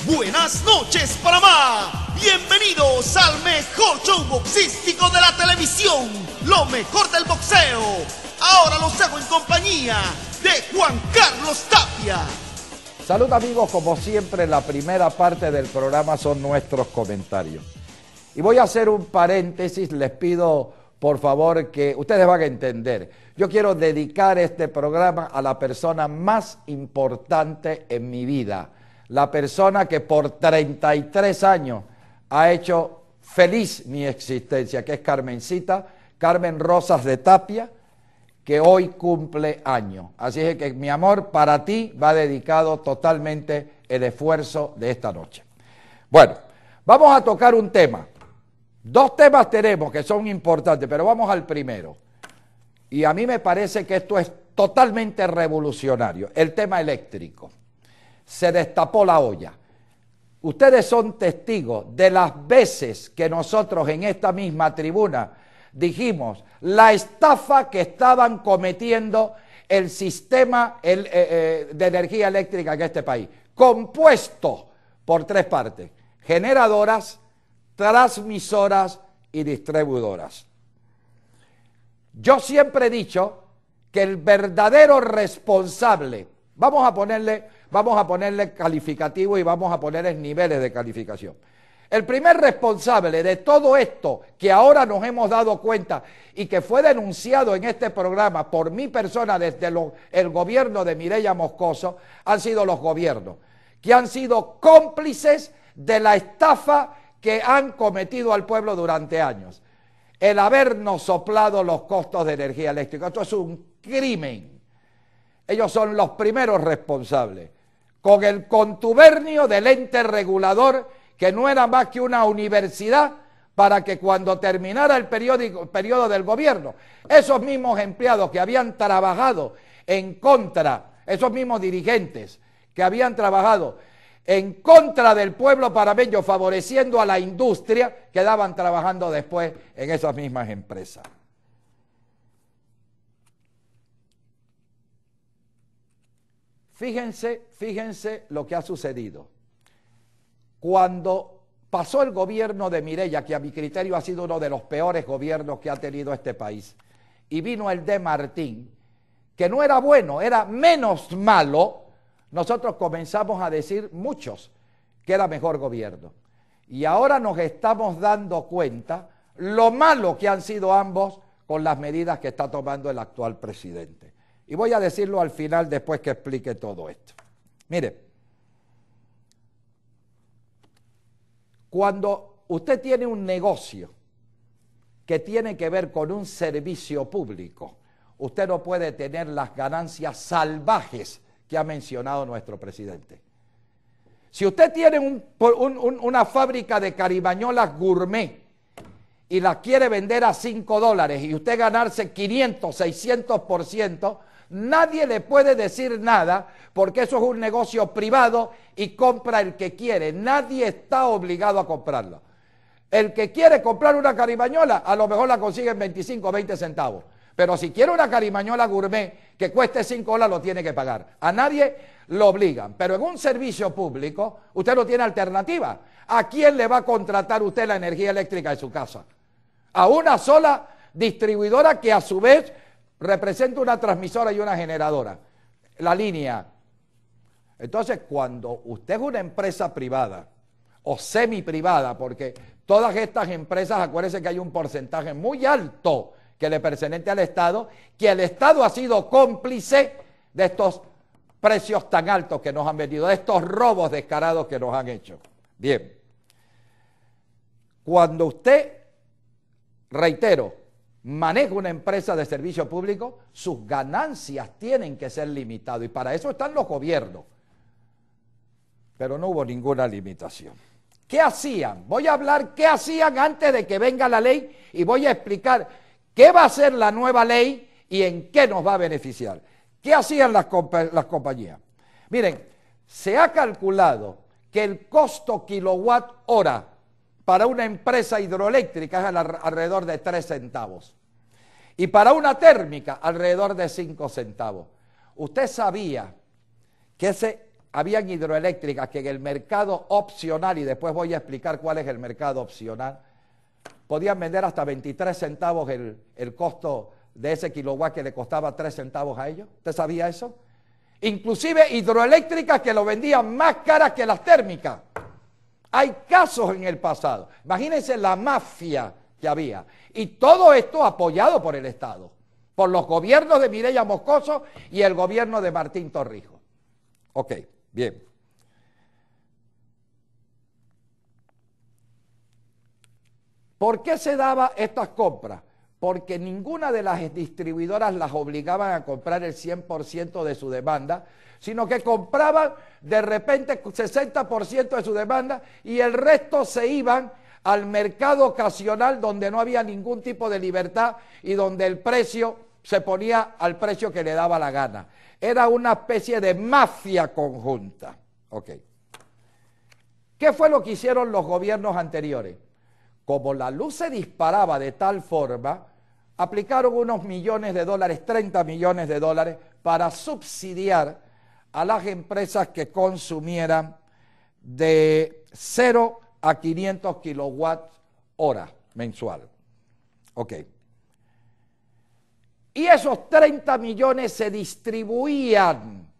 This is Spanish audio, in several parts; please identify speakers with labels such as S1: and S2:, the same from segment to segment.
S1: Buenas noches, Panamá. Bienvenidos al mejor show boxístico de la televisión, lo mejor del boxeo. Ahora los hago en compañía de Juan Carlos Tapia.
S2: Salud amigos, como siempre la primera parte del programa son nuestros comentarios. Y voy a hacer un paréntesis, les pido por favor que ustedes van a entender. Yo quiero dedicar este programa a la persona más importante en mi vida. La persona que por 33 años ha hecho feliz mi existencia, que es Carmencita, Carmen Rosas de Tapia, que hoy cumple años. Así es que mi amor, para ti va dedicado totalmente el esfuerzo de esta noche. Bueno, vamos a tocar un tema. Dos temas tenemos que son importantes, pero vamos al primero. Y a mí me parece que esto es totalmente revolucionario, el tema eléctrico. Se destapó la olla. Ustedes son testigos de las veces que nosotros en esta misma tribuna dijimos la estafa que estaban cometiendo el sistema de energía eléctrica en este país, compuesto por tres partes: generadoras, transmisoras y distribuidoras. Yo siempre he dicho que el verdadero responsable, vamos a ponerle calificativo y vamos a ponerles niveles de calificación. El primer responsable de todo esto que ahora nos hemos dado cuenta y que fue denunciado en este programa por mi persona desde el gobierno de Mireya Moscoso, han sido los gobiernos, que han sido cómplices de la estafa que han cometido al pueblo durante años. El habernos soplado los costos de energía eléctrica. Esto es un crimen. Ellos son los primeros responsables, con el contubernio del ente regulador, que no era más que una universidad para que cuando terminara el periodo del gobierno, esos mismos empleados que habían trabajado en contra, esos mismos dirigentes que habían trabajado en contra del pueblo panameño, favoreciendo a la industria, quedaban trabajando después en esas mismas empresas. Fíjense lo que ha sucedido. Cuando pasó el gobierno de Mireya, que a mi criterio ha sido uno de los peores gobiernos que ha tenido este país, y vino el de Martín, que no era bueno, era menos malo, nosotros comenzamos a decir muchos que era mejor gobierno. Y ahora nos estamos dando cuenta lo malo que han sido ambos con las medidas que está tomando el actual presidente. Y voy a decirlo al final después que explique todo esto. Mire, cuando usted tiene un negocio que tiene que ver con un servicio público, usted no puede tener las ganancias salvajes que ha mencionado nuestro presidente. Si usted tiene una fábrica de caribañolas gourmet y las quiere vender a $5 y usted ganarse 500, 600%, nadie le puede decir nada porque eso es un negocio privado y compra el que quiere. Nadie está obligado a comprarla. El que quiere comprar una caribañola a lo mejor la consigue en 25 o 20 centavos. Pero si quiere una caribañola gourmet que cueste $5 lo tiene que pagar. A nadie lo obligan. Pero en un servicio público usted no tiene alternativa. ¿A quién le va a contratar usted la energía eléctrica de su casa? A una sola distribuidora que a su vez representa una transmisora y una generadora. La línea. Entonces, cuando usted es una empresa privada o semi-privada, porque todas estas empresas, acuérdense que hay un porcentaje muy alto que le pertenece al Estado, que el Estado ha sido cómplice de estos precios tan altos que nos han vendido, de estos robos descarados que nos han hecho. Bien. Cuando usted, reitero, maneja una empresa de servicio público, sus ganancias tienen que ser limitadas y para eso están los gobiernos. Pero no hubo ninguna limitación. ¿Qué hacían? Voy a hablar qué hacían antes de que venga la ley y voy a explicar qué va a hacer la nueva ley y en qué nos va a beneficiar. ¿Qué hacían las compañías? Miren, se ha calculado que el costo kilowatt hora para una empresa hidroeléctrica es alrededor de 3 centavos. Y para una térmica, alrededor de 5 centavos. Usted sabía que ese habían hidroeléctricas que en el mercado opcional, y después voy a explicar cuál es el mercado opcional, podían vender hasta 23 centavos el costo de ese kilowatt que le costaba 3 centavos a ellos. ¿Usted sabía eso? Inclusive hidroeléctricas que lo vendían más caras que las térmicas. Hay casos en el pasado. Imagínense la mafia que había. Y todo esto apoyado por el Estado, por los gobiernos de Mireya Moscoso y el gobierno de Martín Torrijos. Ok, bien. ¿Por qué se daba estas compras? Porque ninguna de las distribuidoras las obligaban a comprar el 100% de su demanda, sino que compraban de repente 60% de su demanda y el resto se iban al mercado ocasional donde no había ningún tipo de libertad y donde el precio se ponía al precio que le daba la gana. Era una especie de mafia conjunta. Ok. ¿Qué fue lo que hicieron los gobiernos anteriores? Como la luz se disparaba de tal forma, aplicaron unos millones de dólares, 30 millones de dólares, para subsidiar a las empresas que consumieran de 0 a 500 kilowatts hora mensual. Ok. Y esos 30 millones se distribuían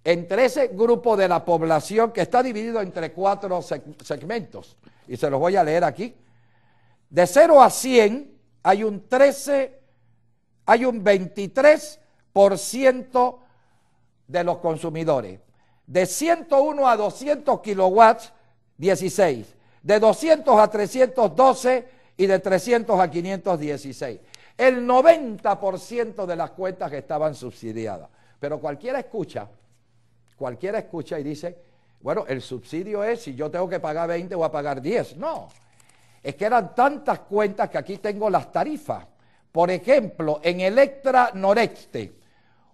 S2: entre ese grupo de la población que está dividido entre 4 segmentos. Y se los voy a leer aquí. De 0 a 100 hay un 23% de los consumidores. De 101 a 200 kilowatts, 16. De 200 a 312 y de 300 a 516. El 90% de las cuentas estaban subsidiadas. Pero cualquiera escucha y dice, bueno, el subsidio es, si yo tengo que pagar 20, voy a pagar 10. No, es que eran tantas cuentas que aquí tengo las tarifas. Por ejemplo, en Electra Noreste,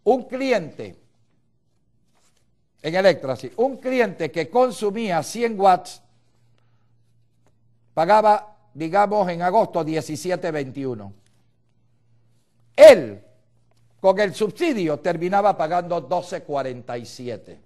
S2: un cliente que consumía 100 watts, pagaba, digamos, en agosto 17.21. Él, con el subsidio, terminaba pagando 12.47.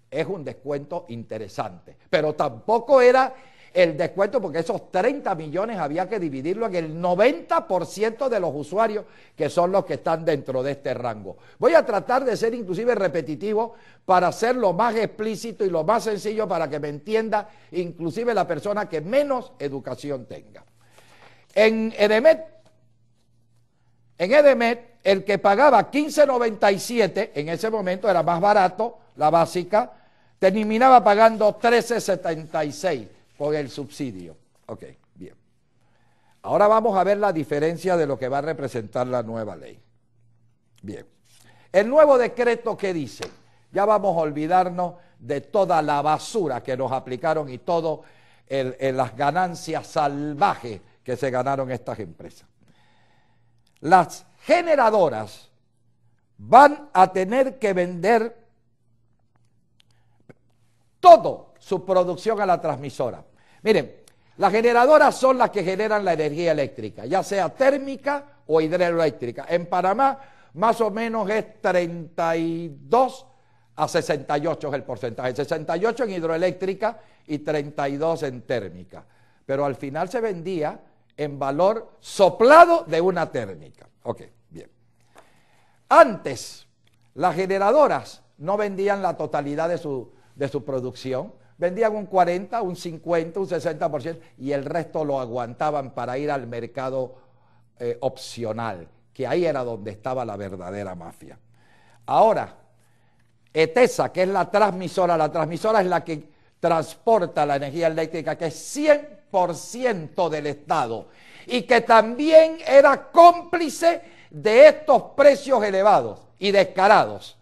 S2: Es un descuento interesante, pero tampoco era el descuento porque esos 30 millones había que dividirlo en el 90% de los usuarios que son los que están dentro de este rango. Voy a tratar de ser inclusive repetitivo para hacerlo más explícito y lo más sencillo para que me entienda inclusive la persona que menos educación tenga. En Edemet, el que pagaba 15.97, en ese momento era más barato, la básica, terminaba pagando 13.76 con el subsidio. Ok, bien. Ahora vamos a ver la diferencia de lo que va a representar la nueva ley. Bien. El nuevo decreto, ¿qué dice? Ya vamos a olvidarnos de toda la basura que nos aplicaron y todas las ganancias salvajes que se ganaron estas empresas. Las generadoras van a tener que vender toda su producción a la transmisora. Miren, las generadoras son las que generan la energía eléctrica, ya sea térmica o hidroeléctrica. En Panamá más o menos es 32 a 68 es el porcentaje, 68 en hidroeléctrica y 32 en térmica. Pero al final se vendía en valor soplado de una térmica. Ok, bien. Antes, las generadoras no vendían la totalidad de su producción, vendían un 40, un 50, un 60% y el resto lo aguantaban para ir al mercado opcional, que ahí era donde estaba la verdadera mafia. Ahora, ETESA, que es la transmisora es la que transporta la energía eléctrica, que es 100% del Estado y que también era cómplice de estos precios elevados y descarados.